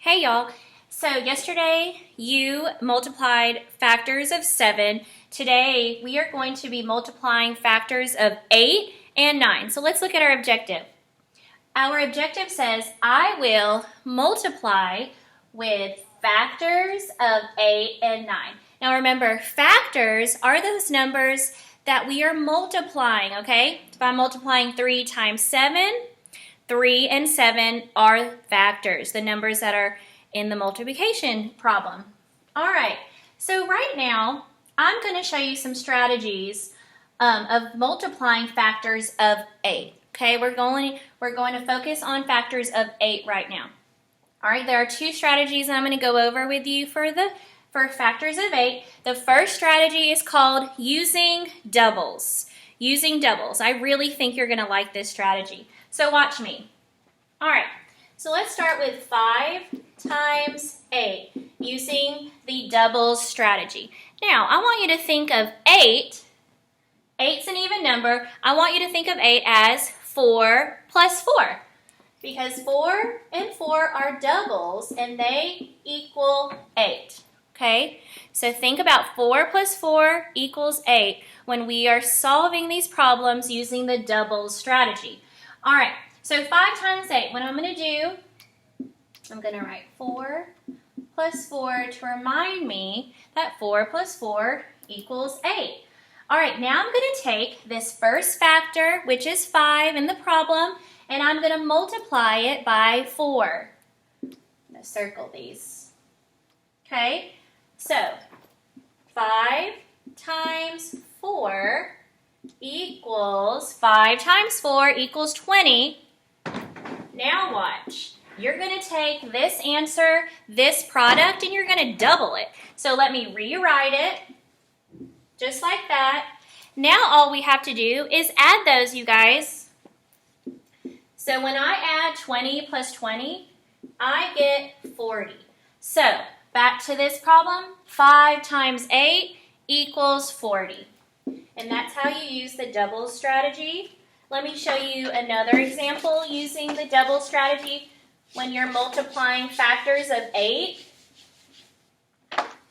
Hey y'all. So yesterday you multiplied factors of 7. Today we are going to be multiplying factors of 8 and 9. So let's look at our objective. Our objective says I will multiply with factors of 8 and 9. Now remember, factors are those numbers that we are multiplying, okay? If I'm multiplying 3 times 7, 3 and 7 are factors, the numbers that are in the multiplication problem. All right, so right now, I'm going to show you some strategies of multiplying factors of 8. Okay, we're going to focus on factors of 8 right now. All right, there are two strategies I'm going to go over with you for factors of 8. The first strategy is called using doubles. Using doubles. I really think you're going to like this strategy. So watch me. All right, so let's start with 5 times 8 using the doubles strategy. Now, I want you to think of 8. 8's an even number. I want you to think of 8 as 4 plus 4 because 4 and 4 are doubles and they equal 8. Okay, so think about 4 plus 4 equals 8 when we are solving these problems using the doubles strategy. All right, so 5 times 8, what I'm going to do, I'm going to write 4 plus 4 to remind me that 4 plus 4 equals 8. All right, now I'm going to take this first factor, which is 5 in the problem, and I'm going to multiply it by 4. I'm going to circle these. Okay, so 5 times 4 equals 5 times 4 equals 20. Now watch. You're going to take this answer, this product, and you're going to double it. So let me rewrite it just like that. Now all we have to do is add those, you guys. So when I add 20 plus 20, I get 40. So back to this problem, 5 times 8 equals 40. And that's how you use the double strategy. Let me show you another example using the double strategy when you're multiplying factors of 8.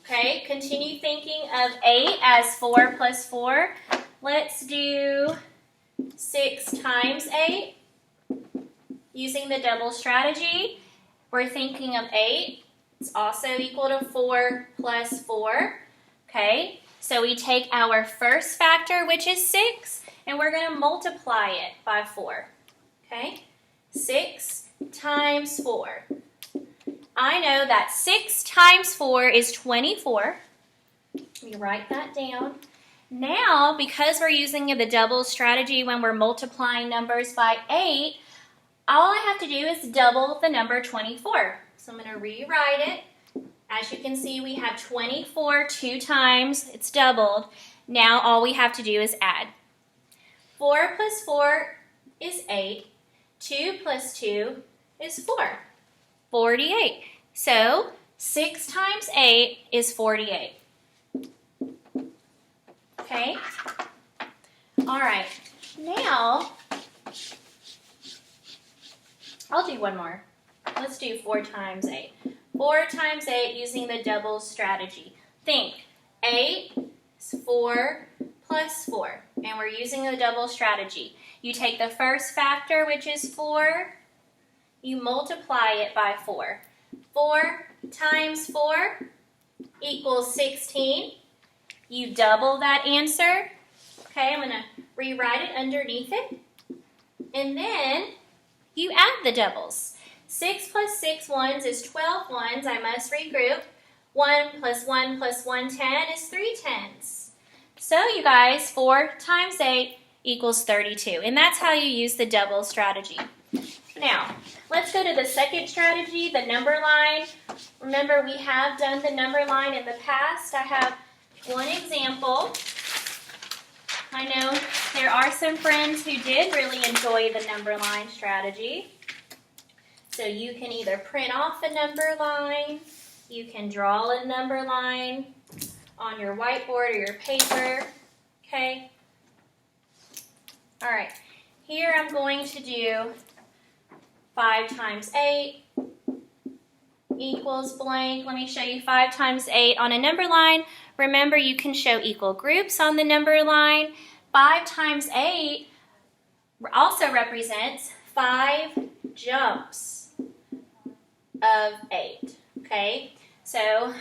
Okay, continue thinking of 8 as 4 plus 4. Let's do 6 times 8 using the double strategy. We're thinking of 8. It's also equal to 4 plus 4. Okay, so we take our first factor, which is 6, and we're going to multiply it by 4. Okay, 6 times 4. I know that 6 times 4 is 24. Let me write that down. Now, because we're using the double strategy when we're multiplying numbers by 8, all I have to do is double the number 24. So I'm going to rewrite it. As you can see, we have 24 2 times. It's doubled. Now all we have to do is add. 4 plus 4 is 8. 2 plus 2 is 4. 48. So 6 times 8 is 48. Okay? All right. Now, I'll do one more. Let's do 4 times 8. 4 times 8 using the double strategy. Think, 8 is 4 plus 4, and we're using the double strategy. You take the first factor, which is 4, you multiply it by 4. 4 times 4 equals 16. You double that answer. Okay, I'm going to rewrite it underneath it. And then you add the doubles. 6 plus 6 ones is 12 ones. I must regroup. 1 plus 1 plus 1 10 is 3 10s. So you guys, 4 times 8 equals 32. And that's how you use the double strategy. Now, let's go to the second strategy, the number line. Remember, we have done the number line in the past. I have one example. I know there are some friends who did really enjoy the number line strategy. So you can either print off a number line, you can draw a number line on your whiteboard or your paper. Okay? All right. Here I'm going to do 5 times 8 equals blank. Let me show you 5 times 8 on a number line. Remember, you can show equal groups on the number line. 5 times 8 also represents 5 jumps of 8, okay? So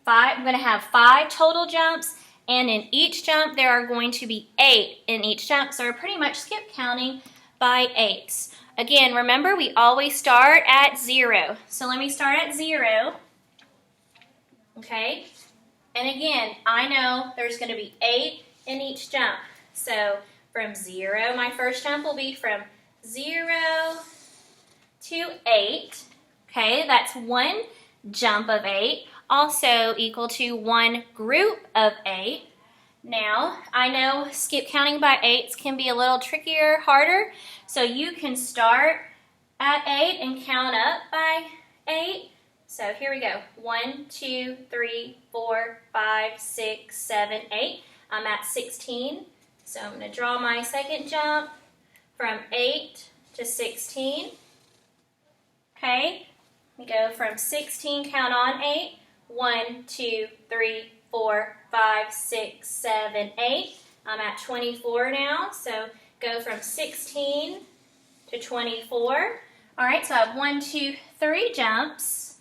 I'm going to have 5 total jumps, and in each jump there are going to be 8 in each jump, so we're pretty much skip counting by 8s. Again, remember, we always start at 0. So let me start at 0, okay? And again, I know there's going to be 8 in each jump. So from 0, my first jump will be from 0 to 8. Okay, that's 1 jump of 8, also equal to 1 group of 8. Now, I know skip counting by 8s can be a little trickier, harder, so you can start at 8 and count up by 8. So here we go. 1, 2, 3, 4, 5, 6, 7, 8. I'm at 16. So I'm going to draw my second jump from 8 to 16. Okay. We go from 16, count on 8. 1, 2, 3, 4, 5, 6, 7, 8. I'm at 24 now. So go from 16 to 24. All right, so I have 1, 2, 3 jumps.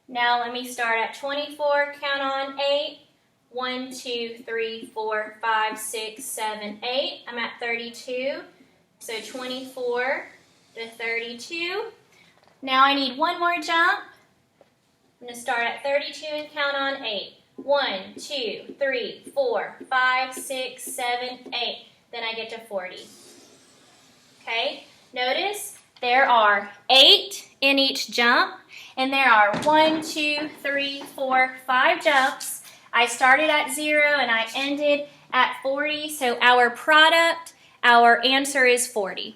Now let me start at 24, count on 8. 1, 2, 3, 4, 5, 6, 7, 8. I'm at 32. So 24 to 32. Now I need 1 more jump. I'm going to start at 32 and count on 8. 1, 2, 3, 4, 5, 6, 7, 8. Then I get to 40. Okay, notice there are 8 in each jump, and there are 1, 2, 3, 4, 5 jumps. I started at 0 and I ended at 40, so our product, our answer is 40.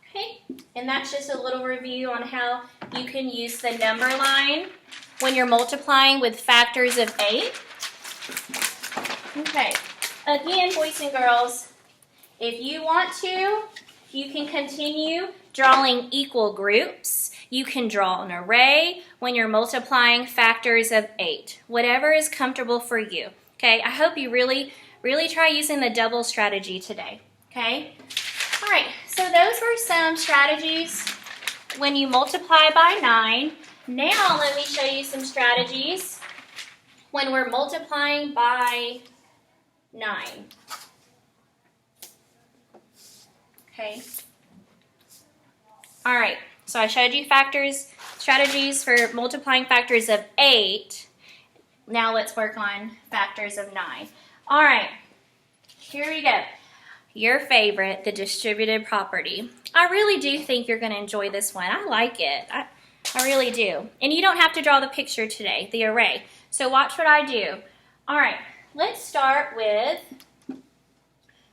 Okay, and that's just a little review on how you can use the number line when you're multiplying with factors of 8. Okay, again, boys and girls, if you want to, you can continue drawing equal groups. You can draw an array when you're multiplying factors of 8. Whatever is comfortable for you. Okay, I hope you really try using the double strategy today. Okay, all right, so those were some strategies when you multiply by 9. Now let me show you some strategies when we're multiplying by 9. Okay. All right, so I showed you strategies for multiplying factors of 8. Now let's work on factors of 9. All right, here we go. Your favorite, the distributive property. I really do think you're going to enjoy this one. I like it. I really do. And you don't have to draw the picture today, the array. So watch what I do. All right, let's start with,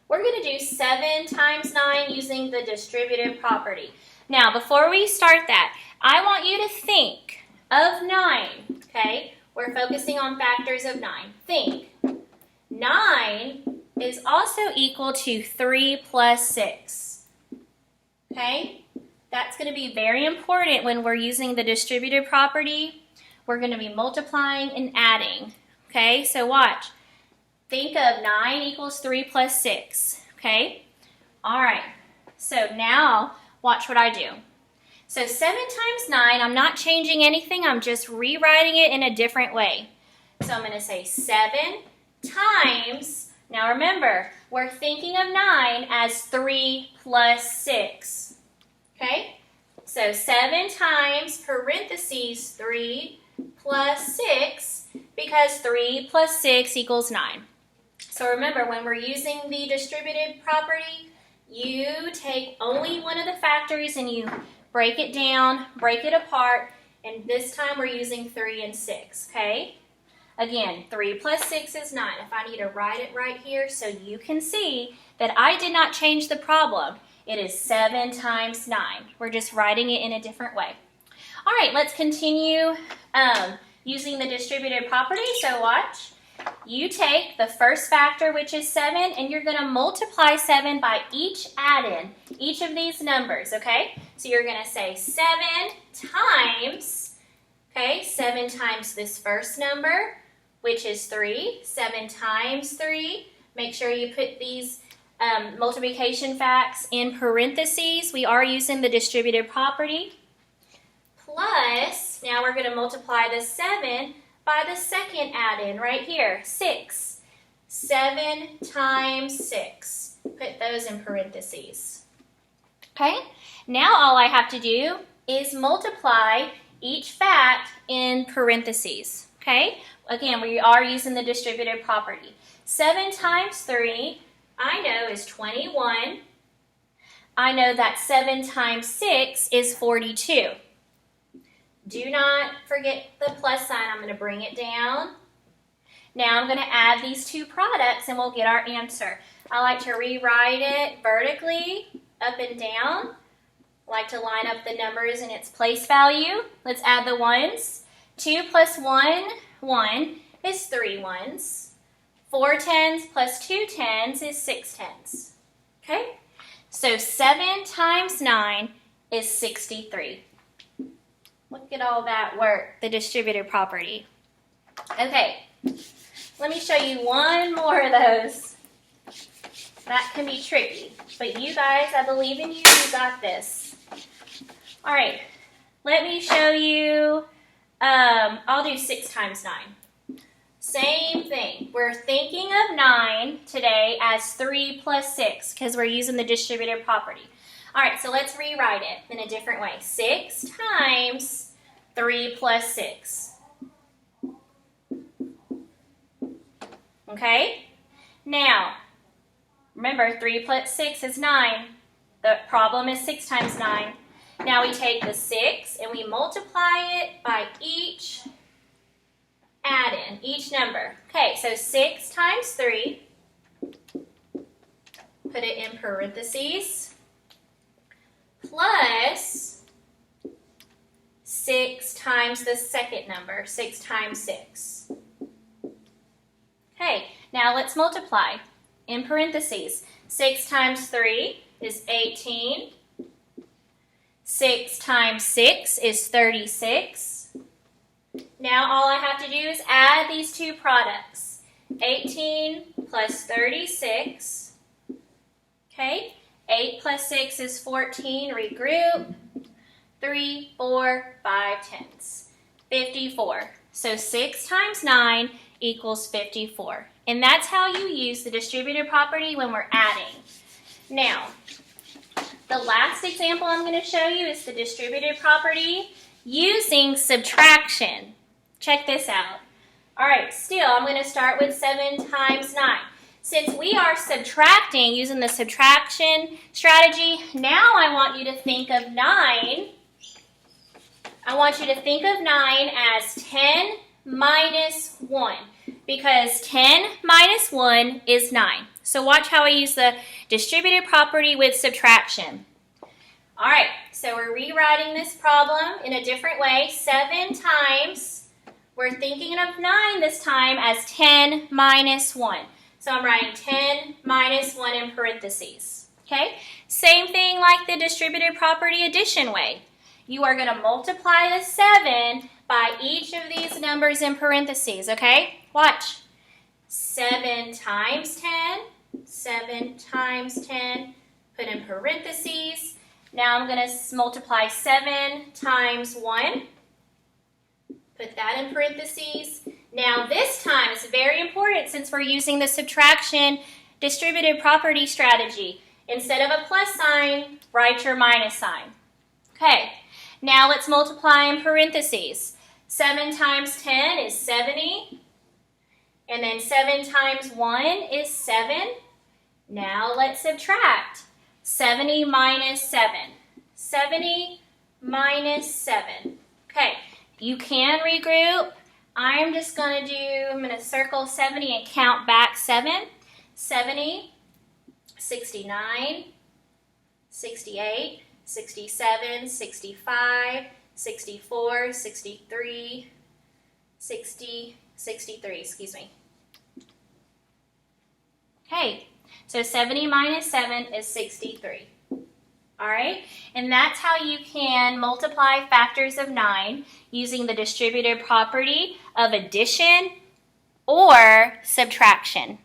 we're going to do 7 times 9 using the distributive property. Now, before we start that, I want you to think of 9, okay? We're focusing on factors of 9. Think. 9 is also equal to 3 plus 6, okay? That's going to be very important when we're using the distributive property. We're going to be multiplying and adding, okay? So watch. Think of 9 equals 3 plus 6, okay? All right, so now watch what I do. So 7 times 9, I'm not changing anything. I'm just rewriting it in a different way. So I'm going to say 7 times, now remember, we're thinking of 9 as 3 plus 6, okay? So 7 times parentheses 3 plus 6, because 3 plus 6 equals 9. So remember, when we're using the distributive property, you take only one of the factors and you break it down, break it apart, and this time we're using 3 and 6, okay? Again, 3 plus 6 is 9. If I need to write it right here so you can see that I did not change the problem, it is 7 times 9. We're just writing it in a different way. All right, let's continue using the distributive property. So watch. You take the first factor, which is 7, and you're going to multiply 7 by each add-in, each of these numbers, okay? So you're going to say 7 times, okay, 7 times this first number, which is 3. 7 times 3. Make sure you put these multiplication facts in parentheses. We are using the distributive property. Plus, now we're going to multiply the 7 by the second add-in right here, 6. 7 times 6. Put those in parentheses. Okay, now all I have to do is multiply each fact in parentheses. Okay, again, we are using the distributive property. 7 times 3, I know, is 21. I know that 7 times 6 is 42. Do not forget the plus sign. I'm going to bring it down. Now I'm going to add these two products and we'll get our answer. I like to rewrite it vertically, up and down. I like to line up the numbers in its place value. Let's add the ones. 2 plus 1, 1 is 3 ones. 4 tens plus 2 tens is 6 tens. Okay? So 7 times 9 is 63. Look at all that work, the distributive property. Okay, let me show you one more of those. That can be tricky, but you guys, I believe in you, you got this. All right, let me show you, I'll do 6 times 9. Same thing. We're thinking of 9 today as 3 plus 6 because we're using the distributive property. All right, so let's rewrite it in a different way. 6 times 3 plus 6. Okay? Now, remember, 3 plus 6 is 9. The problem is 6 times 9. Now we take the 6 and we multiply it by each add-in, each number. Okay, so 6 times 3, put it in parentheses, plus 6 times the second number, 6 times 6. Okay, now let's multiply in parentheses. 6 times 3 is 18. 6 times 6 is 36. Now all I have to do is add these two products. 18 plus 36. Okay, 8 plus 6 is 14. Regroup. 3, 4, 5 tenths. 54. So 6 times 9 equals 54. And that's how you use the distributive property when we're adding. Now, the last example I'm going to show you is the distributive property using subtraction. Check this out. All right, still, I'm going to start with 7 times 9. Since we are subtracting using the subtraction strategy, now I want you to think of 9. I want you to think of 9 as 10 minus 1, because 10 minus 1 is 9. So watch how I use the distributive property with subtraction. All right, so we're rewriting this problem in a different way. 7 times, we're thinking of 9 this time as 10 minus 1. So I'm writing 10 minus 1 in parentheses. Okay, same thing like the distributive property addition way. You are going to multiply the 7 by each of these numbers in parentheses, okay? Watch. 7 times 10, 7 times 10, put in parentheses. Now I'm going to multiply 7 times 1, put that in parentheses. Now this time, it's very important since we're using the subtraction distributive property strategy. Instead of a plus sign, write your minus sign. Okay, now let's multiply in parentheses. 7 times 10 is 70. And then 7 times 1 is 7. Now let's subtract. 70 minus 7. 70 minus 7. Okay, you can regroup. I'm going to circle 70 and count back 7. 70, 69, 68, 67, 65, 64, 63, 63, excuse me. Okay, so 70 minus 7 is 63. All right, and that's how you can multiply factors of 9 using the distributive property of addition or subtraction.